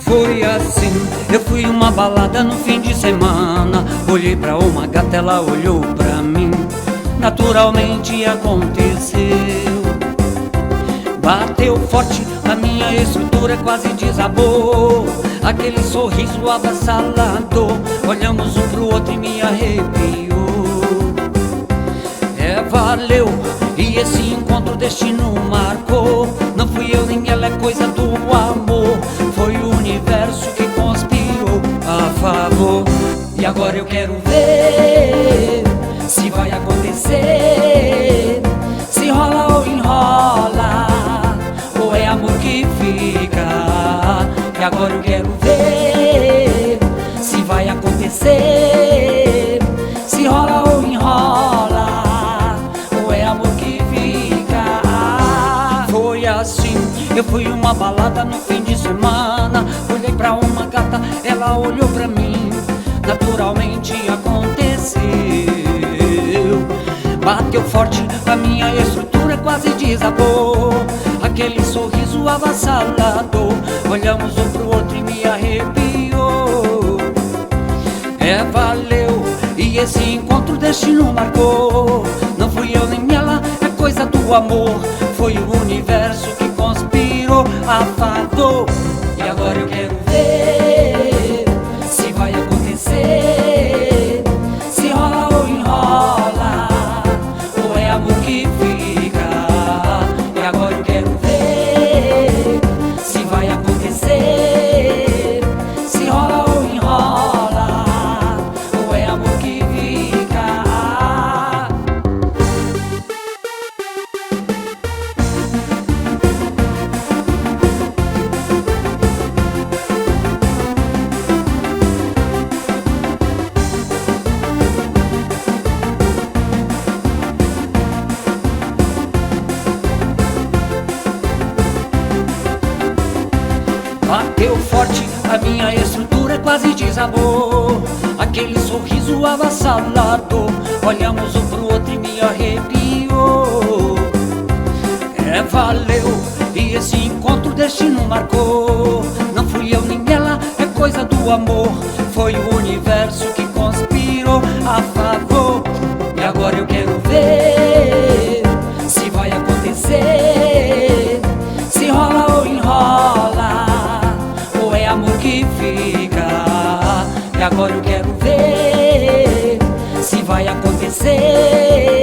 Foi assim, eu fui uma balada no fim de semana. Olhei pra uma gata, ela olhou pra mim. Naturalmente aconteceu. Bateu forte, a minha estrutura quase desabou. Aquele sorriso avassalador. Olhamos um pro outro e me arrepiou. Valeu, e esse encontro o destino marcou. Não fui eu nem ela, é coisa do amor. Foi o universo que conspirou a favor. E agora eu quero ver se vai acontecer, se rola ou enrola, ou é amor que fica. E agora eu quero ver se vai acontecer, se rola ou enrola, eu fui uma balada no fim de semana. Olhei pra uma gata, ela olhou pra mim. Naturalmente aconteceu. Bateu forte, a minha estrutura quase desabou. Aquele sorriso avassalador. Olhamos um pro outro e me arrepiou. Valeu, e esse encontro o destino marcou. Não fui eu nem ela, é coisa do amor. Foi o universo que conspirou a favor. E agora eu quero ver se vai acontecer, se rola ou enrola, ou é amor que fica. E agora eu quero ver se vai acontecer, se rola ou enrola, ou é amor que fica. Bateu forte, a minha estrutura quase desabou. Aquele sorriso avassalador. Olhamos um pro outro e me arrepiou. Valeu, e esse encontro o destino marcou. Não fui eu nem ela, é coisa do amor. Foi o universo que conspirou a favor. E agora eu quero ver se vai acontecer, se rola ou enrola, ou é amor que fica. E agora eu quero ver se vai acontecer,